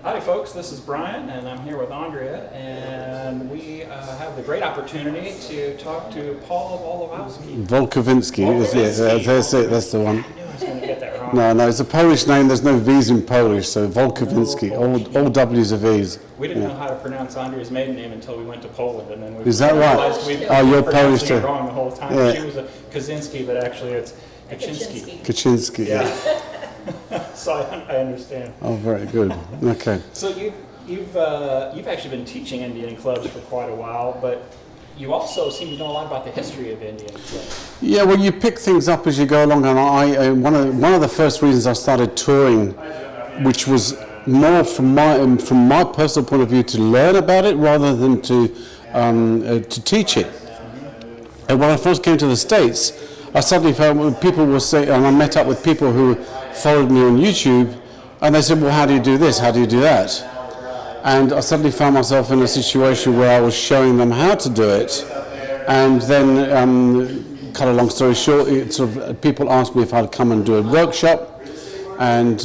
Howdy folks, this is Brian and I'm here with Andrea, and we have the great opportunity to talk to Paul Wolkowinski. That's it, that's the one. I knew I was going to get that wrong. No, it's a Polish name, there's no V's in Polish, so Wolkowinski, all W's are V's. We didn't know how to pronounce Andrea's maiden name until we went to Poland, and then we Is that right? realized we you're were Polish pronouncing too. it wrong the whole time. Yeah. She was a Kaczynski, but actually it's Kaczynski. Kaczynski, yeah. So I understand. Oh, very good. Okay. So you've actually been teaching Indian clubs for quite a while, but you also seem to know a lot about the history of Indian clubs. Yeah, well, you pick things up as you go along, and one of the first reasons I started touring, which was more from my personal point of view, to learn about it rather than to teach it. And when I first came to the States, I suddenly found when people were saying, and I met up with people who followed me on YouTube, and they said, well, how do you do this? How do you do that? And I suddenly found myself in a situation where I was showing them how to do it. And then, cut a long story short, people asked me if I'd come and do a workshop, and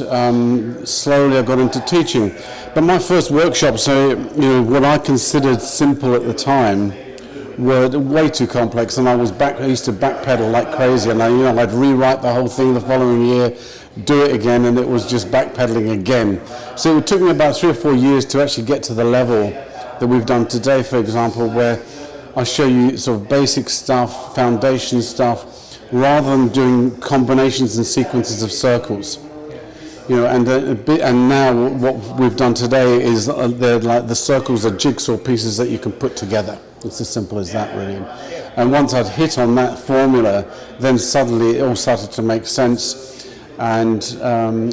slowly I got into teaching. But my first workshops, what I considered simple at the time, were way too complex, and I used to backpedal like crazy, and I'd rewrite the whole thing the following year, do it again, and it was just backpedaling again. So it took me about 3 or 4 years to actually get to the level that we've done today, for example, where I show you sort of basic stuff, foundation stuff, rather than doing combinations and sequences of circles. And now what we've done today is they're like the circles are jigsaw pieces that you can put together. It's as simple as that, really. And once I'd hit on that formula, then suddenly it all started to make sense. And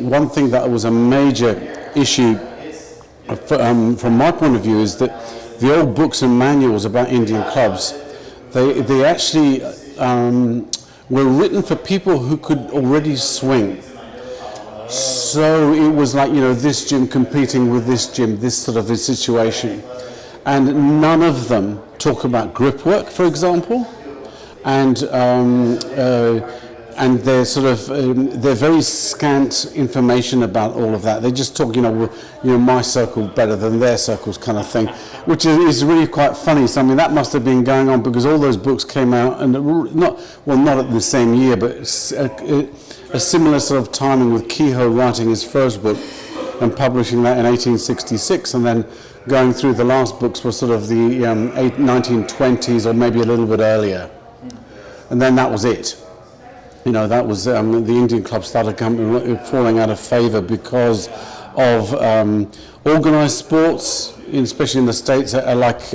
one thing that was a major issue from my point of view is that the old books and manuals about Indian clubs, they actually were written for people who could already swing. So it was like, this gym competing with this gym, this sort of a situation. And none of them talk about grip work, for example, and they're they're very scant information about all of that. They just talk, my circle better than their circles kind of thing, which is really quite funny. So that must have been going on because all those books came out, and not at the same year, but a similar sort of timing, with Kehoe writing his first book and publishing that in 1866, and then going through the last books were sort of the 1920s or maybe a little bit earlier. And then that was it. That was the Indian club started falling out of favor because of organized sports, especially in the States, like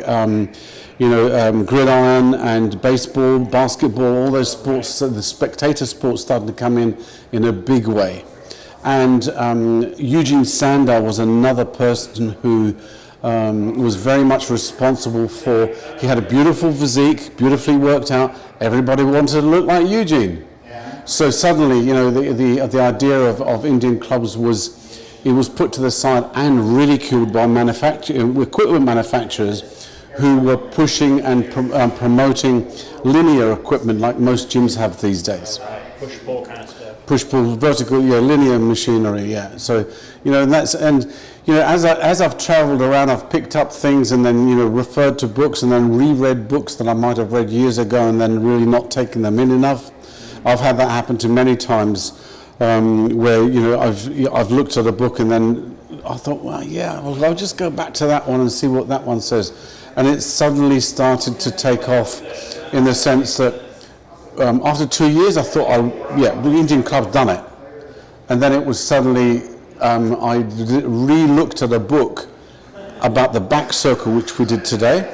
gridiron and baseball, basketball, all those sports, the spectator sports started to come in a big way. And Eugene Sandow was another person who was very much responsible for, he had a beautiful physique, beautifully worked out, everybody wanted to look like Eugene. So suddenly, the idea of Indian clubs was put to the side and ridiculed by equipment manufacturers who were pushing and promoting linear equipment like most gyms have these days. Push-pull kind of stuff. Push-pull, vertical, linear machinery, yeah. So, as I've travelled around, I've picked up things and then, referred to books and then reread books that I might have read years ago and then really not taken them in enough. I've had that happen to many times where, I've looked at a book and then I thought, I'll just go back to that one and see what that one says. And it suddenly started to take off in the sense that after 2 years, I thought, the Indian club's done it. And then it was suddenly, I re-looked at a book about the back circle, which we did today.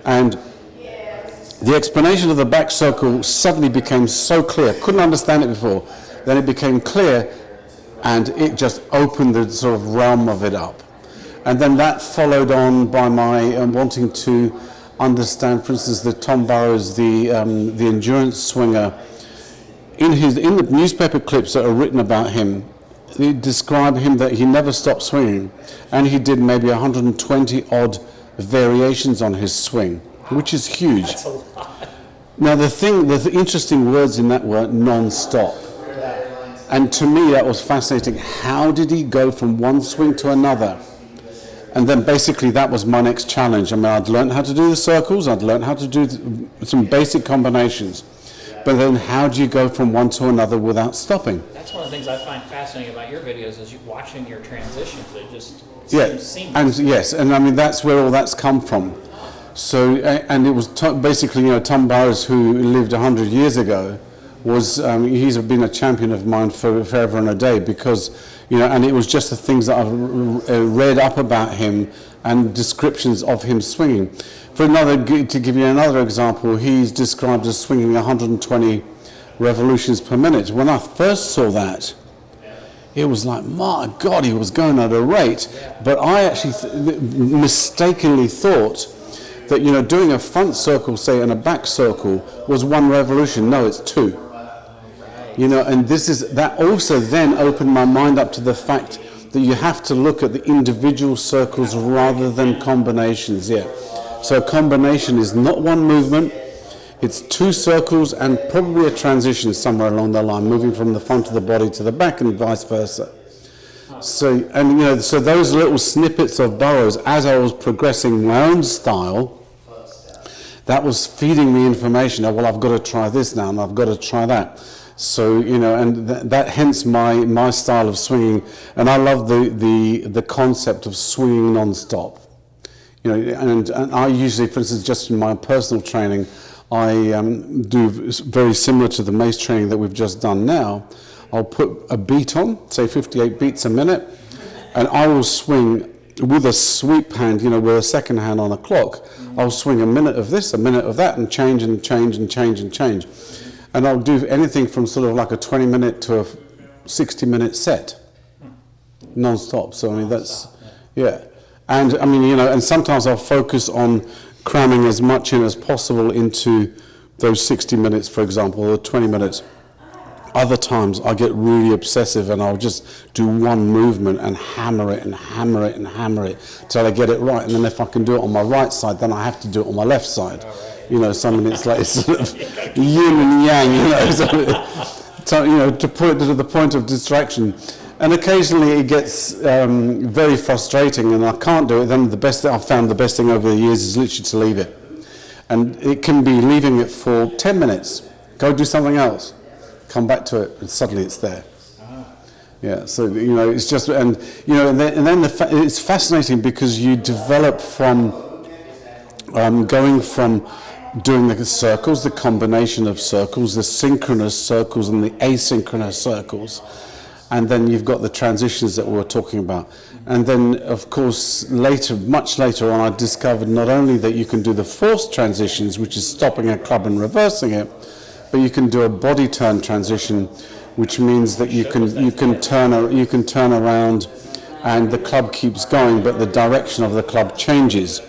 And the explanation of the back circle suddenly became so clear. Couldn't understand it before. Then it became clear, and it just opened the sort of realm of it up. And then that followed on by my wanting to understand, for instance, that Tom Burrows, the endurance swinger, in the newspaper clips that are written about him, they describe him that he never stopped swinging, and he did maybe 120 odd variations on his swing, which is huge. That's a lot. Now the interesting words in that were non-stop. And to me, that was fascinating. How did he go from one swing to another? And then basically that was my next challenge. I mean, I'd learned how to do the circles, I'd learned how to do some basic combinations. But then how do you go from one to another without stopping? That's one of the things I find fascinating about your videos is you watching your transitions. It just Yeah, seems and yes, and I mean, that's where all that's come from. So, and it was basically, you know, Tom Burris, who lived 100 years ago, was, he's been a champion of mine for forever and a day because, you know, and it was just the things that I've read up about him and descriptions of him swinging. To give you another example, he's described as swinging 120 revolutions per minute. When I first saw that, it was like, my God, he was going at a rate. But I actually mistakenly thought that, you know, doing a front circle, say, and a back circle was one revolution. No, it's two. You know, and that also then opened my mind up to the fact that you have to look at the individual circles rather than combinations. Yeah. So a combination is not one movement, it's two circles and probably a transition somewhere along the line, moving from the front of the body to the back and vice versa. So, and you know, so those little snippets of Burroughs, as I was progressing my own style, that was feeding me information. Oh, well, I've got to try this now and I've got to try that. So, you know, and that hence my style of swinging. And I love the concept of swinging non-stop. You know, and I usually, for instance, just in my personal training, I do very similar to the mace training that we've just done now. I'll put a beat on, say 58 beats a minute, and I will swing with a sweep hand, you know, with a second hand on a clock. I'll swing a minute of this, a minute of that, and change and change and change and change. And I'll do anything from sort of like a 20-minute to a 60-minute set, non-stop. So, I mean, that's, yeah. And, I mean, you know, and sometimes I'll focus on cramming as much in as possible into those 60 minutes, for example, or 20 minutes. Other times I get really obsessive and I'll just do one movement and hammer it and hammer it and hammer it till I get it right. And then if I can do it on my right side, then I have to do it on my left side. You know, some it's like sort of yin and yang, you know, so, you know, to put it to the point of distraction. And occasionally it gets very frustrating and I can't do it. Then I've found the best thing over the years is literally to leave it. And it can be leaving it for 10 minutes, go do something else, come back to it, and suddenly it's there. Yeah, so, you know, it's just, and, you know, and then it's fascinating because you develop from going from doing the circles, the combination of circles, the synchronous circles and the asynchronous circles. And then you've got the transitions that we were talking about. And then, of course, much later on, I discovered not only that you can do the forced transitions, which is stopping a club and reversing it, but you can do a body turn transition, which means that you can turn around and the club keeps going, but the direction of the club changes,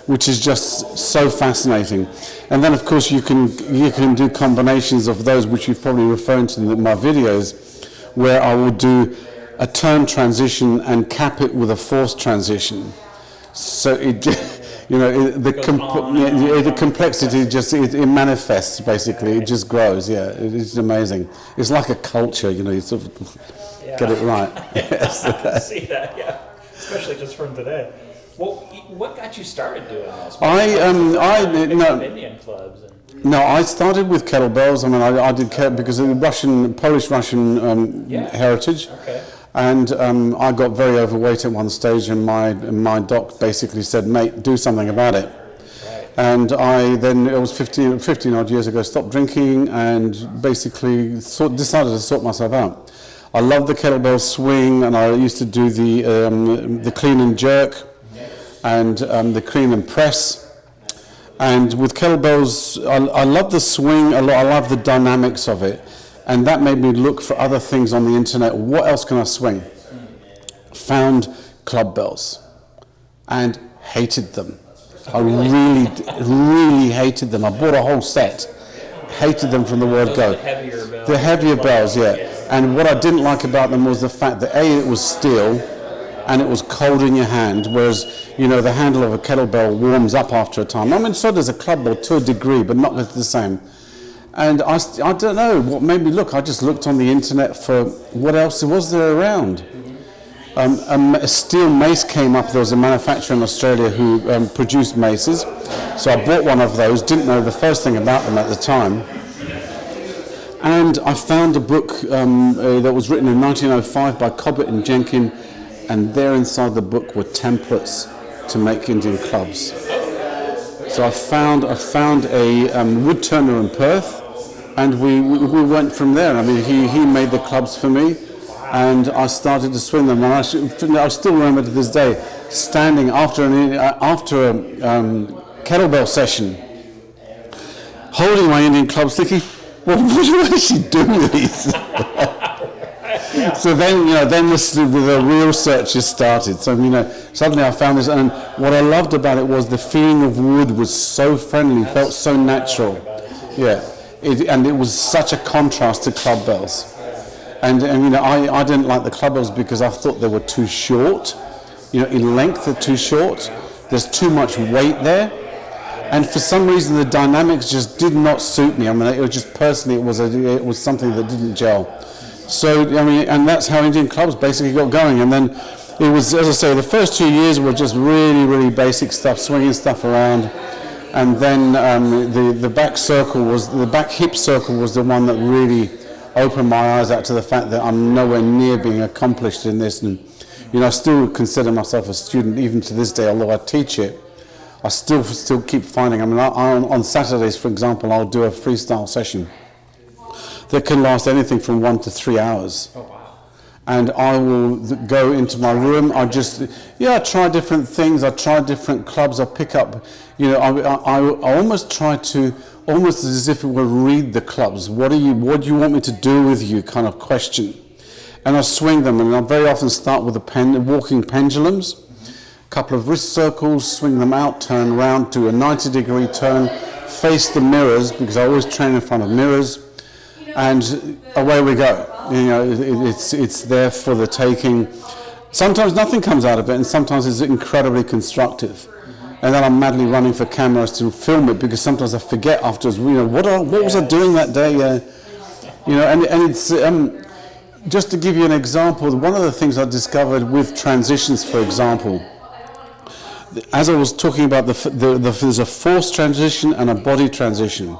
which is just so fascinating. And then, of course, you can do combinations of those, which you've probably referred to in my videos, where I will do a turn transition and cap it with a forced transition. So it, you know, the complexity just it manifests basically. It just grows. Yeah, it's amazing. It's like a culture, you know. You sort of get it right. Yes. I can see that. Yeah, especially just from today. Well, what got you started doing this? Indian clubs. No, I started with kettlebells. I mean, I did because of the Polish-Russian heritage. Okay. And I got very overweight at one stage, and my doc basically said, "Mate, do something about it." Right. And I then, it was 15 odd years ago, stopped drinking and basically decided to sort myself out. I love the kettlebell swing, and I used to do the clean and jerk and the clean and press. And with kettlebells, I love the swing a lot. I love the dynamics of it. And that made me look for other things on the internet. What else can I swing? Found club bells and hated them. I really hated them. I bought a whole set. Hated them from the word go. The heavier bells, yeah. And what I didn't like about them was the fact that A, it was steel and it was cold in your hand, whereas, you know, the handle of a kettlebell warms up after a time. I mean, so does a club bell to a degree, but not the same. And I don't know what made me look. I just looked on the internet for what else was there around. A steel mace came up. There was a manufacturer in Australia who produced maces. So I bought one of those, didn't know the first thing about them at the time. And I found a book that was written in 1905 by Cobbett and Jenkin, and there inside the book were templates to make Indian clubs. So I found a wood turner in Perth, and we went from there. I mean, he made the clubs for me, and I started to swing them. And I still remember to this day, standing after a kettlebell session, holding my Indian clubs, thinking, well, what do I actually do with these? So then, then the real searches started. So, suddenly I found this, and what I loved about it was the feeling of wood was so friendly, felt so natural. Yeah, and it was such a contrast to club bells. And I didn't like the club bells because I thought they were too short. In length they're too short. There's too much weight there. And for some reason, the dynamics just did not suit me. I mean, it was just personally, it was something that didn't gel. So, and that's how Indian clubs basically got going. And then it was, as I say, the first 2 years were just really, really basic stuff, swinging stuff around. And then the back hip circle was the one that really opened my eyes out to the fact that I'm nowhere near being accomplished in this. And, I still consider myself a student even to this day, although I teach it. I still keep finding. On Saturdays, for example, I'll do a freestyle session that can last anything from 1 to 3 hours. Oh, wow. And I will go into my room. I try different things. I try different clubs. I pick up, I almost try to, almost as if it were read the clubs. What do you want me to do with you kind of question. And I swing them, and I very often start with walking pendulums. Couple of wrist circles, swing them out, turn around, do a 90-degree turn, face the mirrors, because I always train in front of mirrors, and away we go. It's there for the taking. Sometimes nothing comes out of it, and sometimes it's incredibly constructive. And then I'm madly running for cameras to film it, because sometimes I forget afterwards, what was I doing that day? And it's, just to give you an example, one of the things I discovered with transitions, for example, as I was talking about, there's a forced transition and a body transition.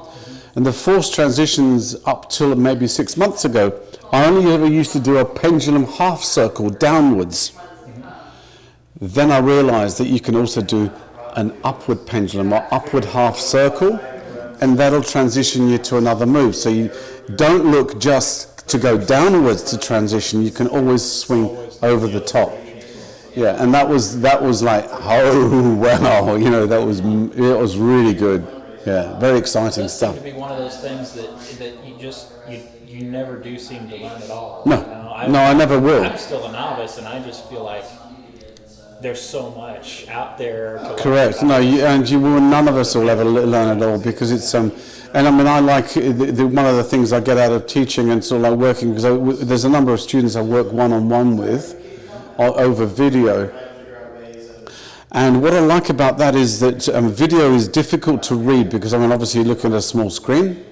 And the forced transitions up till maybe 6 months ago, I only ever used to do a pendulum half circle downwards. Then I realized that you can also do an upward pendulum or upward half circle, and that'll transition you to another move. So you don't look just to go downwards to transition, you can always swing over the top. Yeah, and that was like, oh wow, it was really good. Yeah, very exciting stuff. It seems to be one of those things that you never do seem to learn at all. No, I never will. I'm still a novice, and I just feel like there's so much out there. Correct. No, none of us will ever learn at all, because it's and I like one of the things I get out of teaching and sort of like working, because there's a number of students I work one-on-one with over video. And what I like about that is that video is difficult to read, because obviously you're looking at a small screen.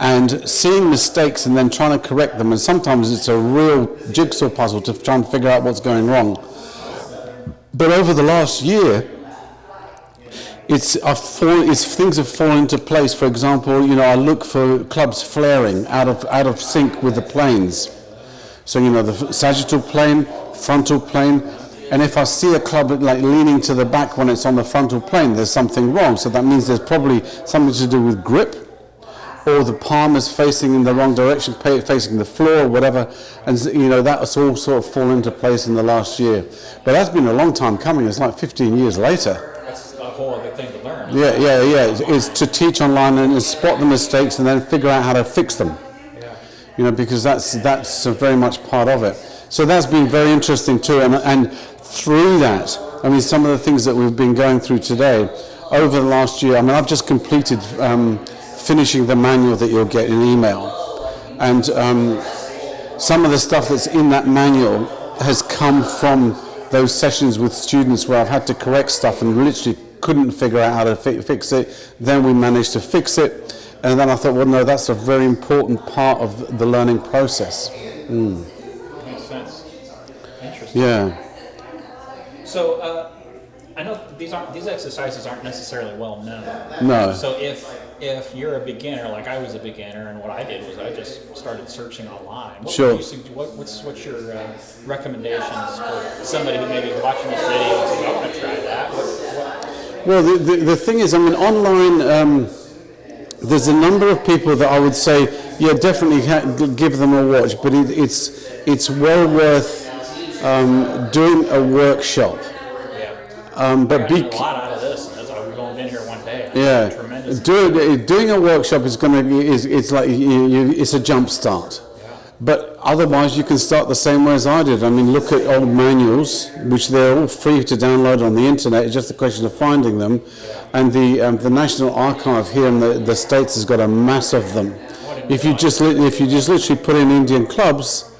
And seeing mistakes and then trying to correct them, and sometimes it's a real jigsaw puzzle to try and figure out what's going wrong. But over the last year, things have fallen into place. For example, I look for clubs flaring out of sync with the planes. So the sagittal plane, frontal plane, and if I see a club like leaning to the back when it's on the frontal plane, there's something wrong. So that means there's probably something to do with grip, or the palm is facing in the wrong direction, facing the floor or whatever, and that's all sort of fallen into place in the last year. But that's been a long time coming. It's like 15 years later. That's a whole other thing to learn. Yeah. It's to teach online and spot the mistakes and then figure out how to fix them. Because that's very much part of it. So that's been very interesting too. And through that, some of the things that we've been going through today, over the last year, I've just completed finishing the manual that you'll get in email. And some of the stuff that's in that manual has come from those sessions with students where I've had to correct stuff and literally couldn't figure out how to fix it. Then we managed to fix it. And then I thought, well, no, that's a very important part of the learning process. Makes sense. Interesting. Yeah. So I know these exercises aren't necessarily well known. No. So if you're a beginner, like I was a beginner, and what I did was I just started searching online. What's your recommendations for somebody who maybe is watching this video and says, I want to try that? Well, the thing is, I mean, online, there's a number of people that I would say, yeah, definitely give them a watch, but it's well worth doing a workshop. But I got a lot out of this. That's why we've only been here one day. Yeah, Tremendous. doing a workshop is it's like it's a jump start. But otherwise, you can start the same way as I did. I mean, look at old manuals, which they're all free to download on the internet. It's just a question of finding them. And the National Archive here in the States has got a mass of them. If you just literally put in Indian clubs,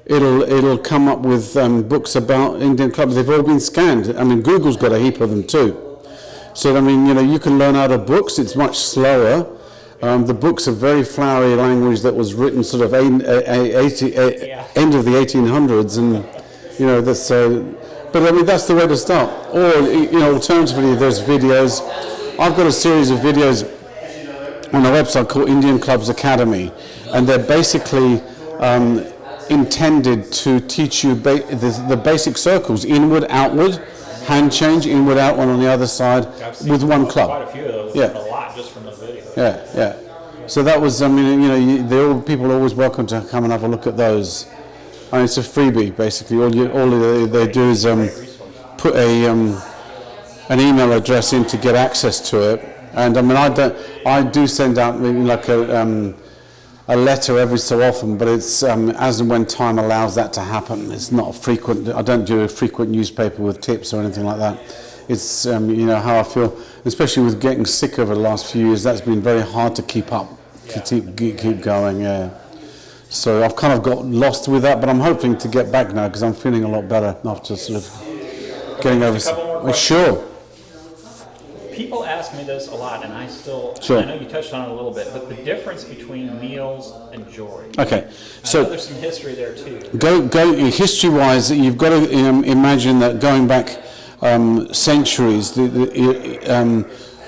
it'll come up with books about Indian clubs. They've all been scanned. I mean, Google's got a heap of them too. So I mean, you can learn out of books. It's much slower. The book's a very flowery language that was written sort of end of the 1800s, and that's. But I mean, that's the way to start. Or alternatively, there's videos. I've got a series of videos on a website called Indian Clubs Academy, and they're basically intended to teach you the basic circles: inward, outward, hand change, inward, outward on the other side, with one club. Quite a few of those. Yeah. A lot just from those videos. Yeah. So that was, I mean, people are always welcome to come and have a look at those. I mean, it's a freebie basically. All they do is put an email address in to get access to it. And I mean, I do send out like a letter every so often, but it's as and when time allows that to happen. It's not frequent. I don't do a frequent newspaper with tips or anything like that. It's how I feel, especially with getting sick over the last few years. That's been very hard to keep up, to keep going. Yeah. So I've kind of got lost with that, but I'm hoping to get back now because I'm feeling a lot better after sort of getting over. A couple more questions. Sure. People ask me this a lot, and I Sure. know you touched on it a little bit, but the difference between meals and jori. Okay, I know there's some history there too. Go history-wise. You've got to imagine that going back centuries,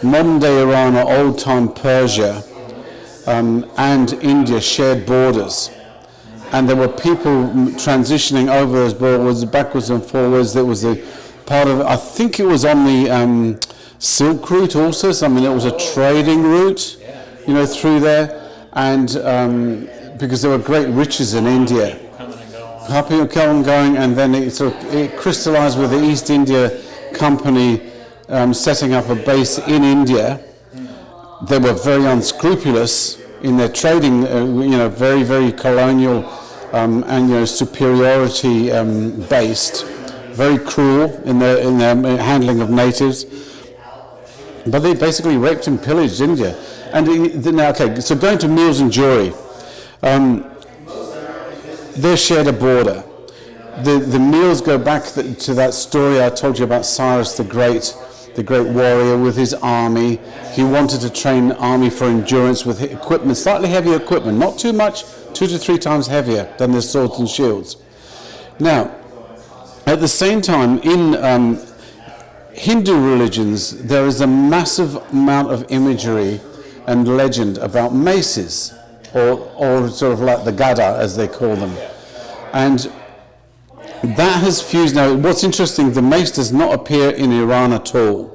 modern-day Iran or old-time Persia and India shared borders, and there were people transitioning over those borders backwards and forwards. There was a part of, I think it was on the Silk Route also. So I mean, it was a trading route, through there, and because there were great riches in India. People coming and going, and then it crystallized with the East India Company setting up a base in India. They were very unscrupulous in their trading, very, very colonial and superiority based, very cruel in their handling of natives. But they basically raped and pillaged India. And so going to meals and jori, they shared a border. The meals go back to that story I told you about Cyrus the Great warrior with his army. He wanted to train the army for endurance with equipment, slightly heavier equipment, not too much, 2 to 3 times heavier than their swords and shields. Now, at the same time, in Hindu religions, there is a massive amount of imagery and legend about maces, or sort of like the Gada, as they call them. And that has fused. Now, what's interesting, the mace does not appear in Iran at all.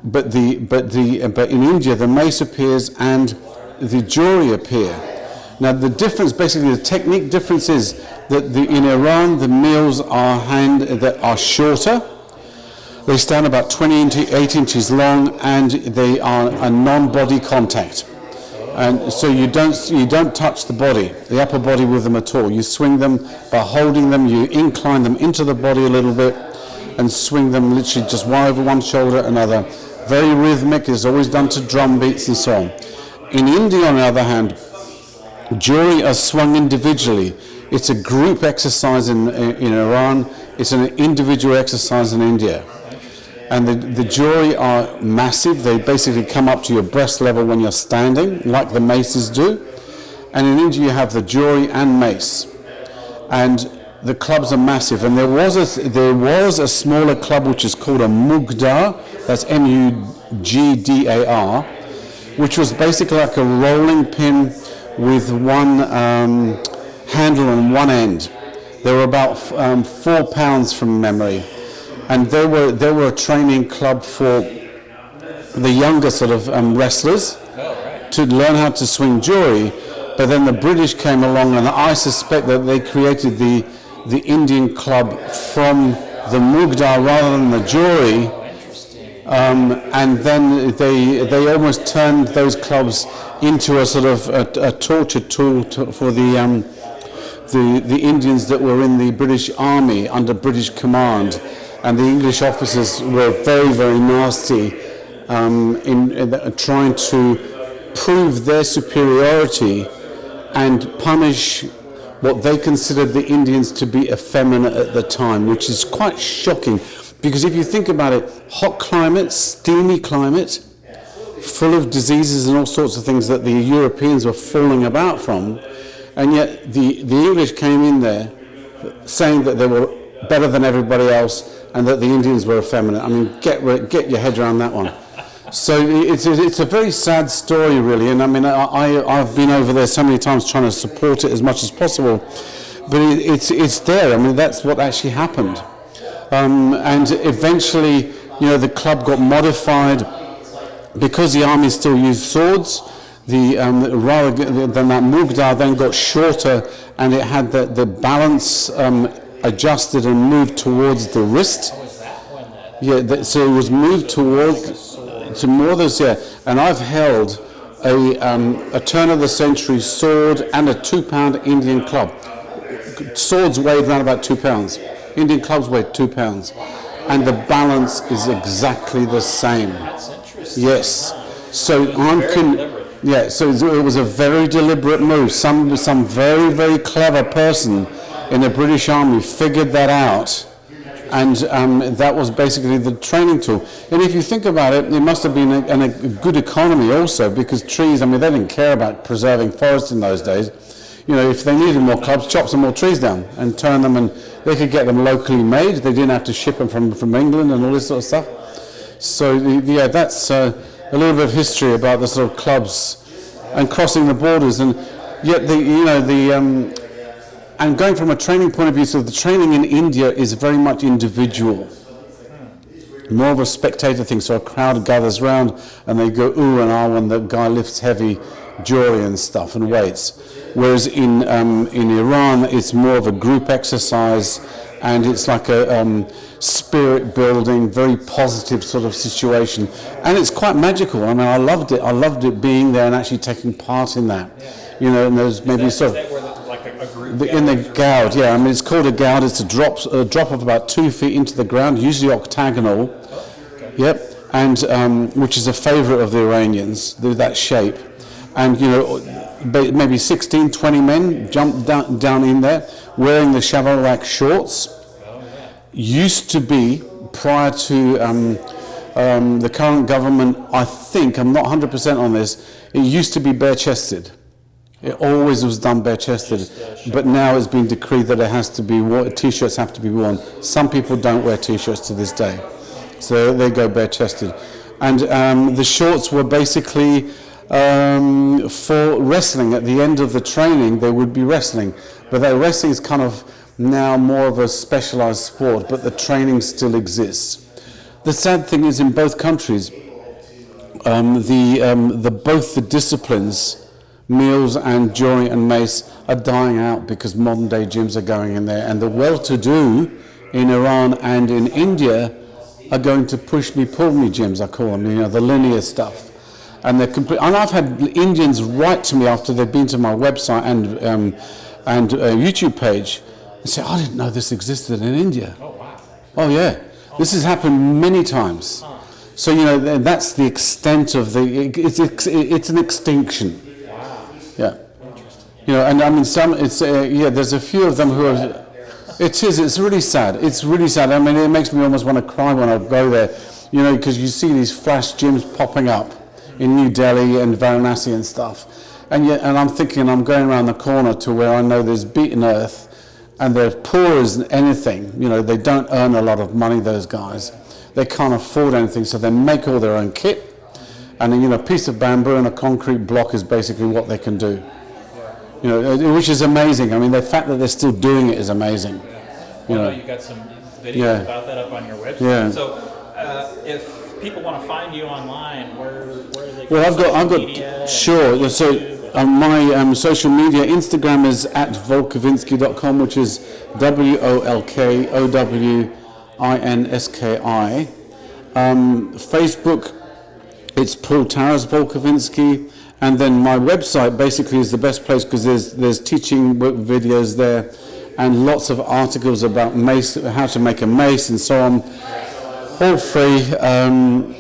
But in India, the mace appears and the jori appear. Now, the difference, basically, the technique difference is that in Iran, the meals are shorter. They stand about 28 inches long, and they are a non-body contact. And so you don't touch the body, the upper body with them at all. You swing them by holding them. You incline them into the body a little bit, and swing them literally just one over one shoulder, another. Very rhythmic. It's always done to drum beats and so on. In India, on the other hand, jori are swung individually. It's a group exercise in Iran. It's an individual exercise in India. And the Jori are massive. They basically come up to your breast level when you're standing, like the maces do. And in India you have the Jori and mace. And the clubs are massive. And there was a smaller club which is called a Mugdar, that's Mugdar, which was basically like a rolling pin with one handle on one end. They were about 4 pounds from memory. And they were a training club for the younger sort of wrestlers to learn how to swing Jori. But then the British came along, and I suspect that they created the Indian club from the Mugdar rather than the Jori. And then they almost turned those clubs into a sort of a torture tool for the Indians that were in the British Army under British command. And the English officers were very, very nasty in trying to prove their superiority and punish what they considered the Indians to be effeminate at the time, which is quite shocking. Because if you think about it, hot climate, steamy climate, full of diseases and all sorts of things that the Europeans were falling about from, and yet the English came in there saying that they were better than everybody else and that the Indians were effeminate. I mean, get your head around that one. So it's a very sad story, really. And I mean, I've been over there so many times trying to support it as much as possible, but it's there. I mean, that's what actually happened. And eventually, the club got modified because the army still used swords. Rather than that, Mugdar then got shorter, and it had the balance adjusted and moved towards the wrist. So it was moved to more than And I've held a turn of the century sword and a 2 pound Indian club. Swords weighed around about 2 pounds. Indian clubs weighed 2 pounds, and the balance is exactly the same. That's interesting. Yes. So so it was a very deliberate move. Some very, very clever person in the British Army figured that out, and that was basically the training tool. And if you think about it, it must have been a good economy also, because trees, I mean, they didn't care about preserving forests in those days. If they needed more clubs, chop some more trees down and turn them, and they could get them locally made. They didn't have to ship them from England and all this sort of stuff. So that's a little bit of history about the sort of clubs and crossing the borders. And yet and going from a training point of view, so the training in India is very much individual, more of a spectator thing. So a crowd gathers round and they go ooh and ah when the guy lifts heavy Jori and stuff and weights. Whereas in Iran, it's more of a group exercise, and it's like a spirit building, very positive sort of situation, and it's quite magical. I mean, I loved it. I loved it being there and actually taking part in that. And there's maybe sort of in the goud. Yeah, I mean, it's called a goud. It's a drop of about 2 feet into the ground, usually octagonal. Yep, and which is a favourite of the Iranians, that shape. And maybe 16, 20 men jump down in there wearing the Shavalak shorts. Used to be, prior to the current government, I think, I'm not 100% on this, it used to be bare-chested. It always was done bare-chested, but now it's been decreed that it has to be t-shirts have to be worn. Some people don't wear t-shirts to this day, so they go bare-chested. And the shorts were basically for wrestling. At the end of the training, they would be wrestling, but that wrestling is kind of now more of a specialized sport, but the training still exists. The sad thing is, in both countries, both the disciplines, Mils and Jori and Mace, are dying out because modern day gyms are going in there, and the well-to-do in Iran and in India are going to pull me gyms, I call them, the linear stuff. And and I've had Indians write to me after they've been to my website and YouTube page and say, I didn't know this existed in India. Oh, wow. Oh, yeah. This has happened many times. So, that's the extent of it's an extinction. Wow. Yeah. And I mean, there's a few of them who are, it's really sad. It's really sad. I mean, it makes me almost want to cry when I go there. You know, because you see these flash gyms popping up in New Delhi and Varanasi and stuff. And I'm thinking, I'm going around the corner to where I know there's beaten earth and they're poor as anything. You know, they don't earn a lot of money, those guys. They can't afford anything, so they make all their own kit. And you know, a piece of bamboo and a concrete block is basically what they can do. You know, which is amazing. I mean, the fact that they're still doing it is amazing. You know, you got some videos about that up on your website. Yeah. So, if people want to find you online, where are they? Well, I've got sure. So my social media, Instagram is at wolkowinski.com, which is WOLKOWINSKI. Facebook, it's Paul Taras Wolkowinski, and then my website basically is the best place because there's teaching videos there, and lots of articles about mace, how to make a mace, and so on. All free, and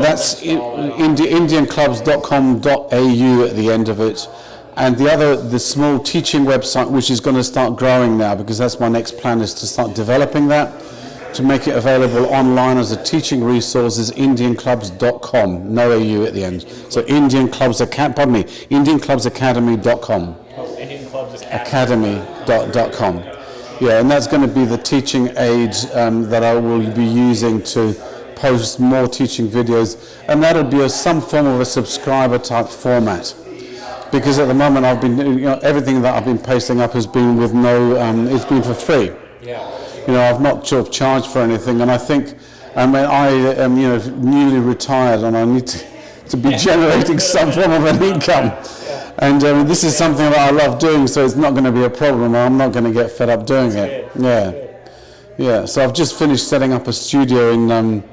that's indianclubs.com.au at the end of it. And the small teaching website, which is going to start growing now, because that's my next plan, is to start developing that, to make it available online as a teaching resource, is indianclubs.com, no AU at the end. So indianclubsacademy.com. Oh, indianclubsacademy.com. Yeah, and that's going to be the teaching aid that I will be using to post more teaching videos, and that'll be some form of a subscriber type format. Because at the moment I've been, everything that I've been posting up has been with no, it's been for free. Yeah. You know, I've not sort of charged for anything, and I think, I am, newly retired, and I need to be generating some form of an income. And this is something that I love doing, so it's not going to be a problem. I'm not going to get fed up doing it. Yeah. So I've just finished setting up a studio in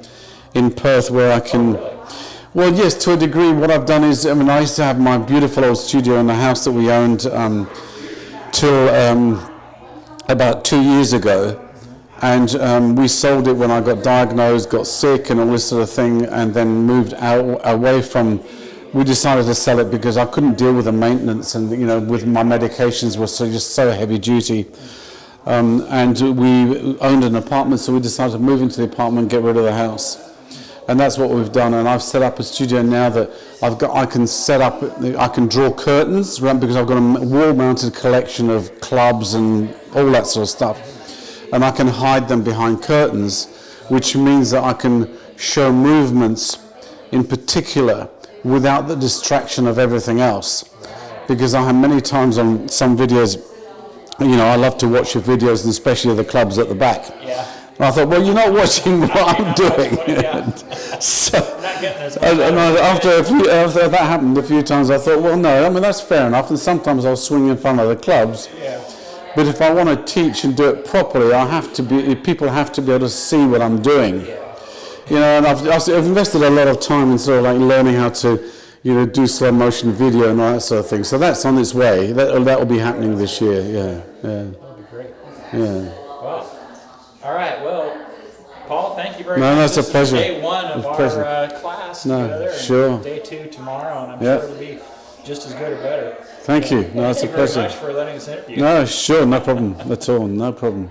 Perth where I can. Well, yes, to a degree. What I've done is, I used to have my beautiful old studio in the house that we owned till about 2 years ago, and we sold it when I got diagnosed, got sick, and all this sort of thing, and then moved away from. We decided to sell it because I couldn't deal with the maintenance, and with my medications were just so heavy duty. And we owned an apartment, so we decided to move into the apartment and get rid of the house. And that's what we've done. And I've set up a studio now that I can draw curtains, right, because I've got a wall-mounted collection of clubs and all that sort of stuff. And I can hide them behind curtains, which means that I can show movements in particular without the distraction of everything else. Because I have many times on some videos, I love to watch your videos, and especially the clubs at the back. Yeah. And I thought, well, you're not watching what I'm doing. So, and after that happened a few times, I thought, well, no, that's fair enough. And sometimes I'll swing in front of the clubs. Yeah. But if I want to teach and do it properly, people have to be able to see what I'm doing. And I've invested a lot of time in sort of like learning how to, do slow motion video and all that sort of thing. So that's on its way. That will be happening this year. Yeah. That'd be great. Yeah. Wow. All right. Well, Paul, thank you very much. No, it's a This pleasure. is day one of our class together. Sure. And day 2 tomorrow, and I'm sure it'll be just as good or better. Thank you. No, it's a pleasure. Thank you very much for letting us interview. No, sure, no problem at all. No problem.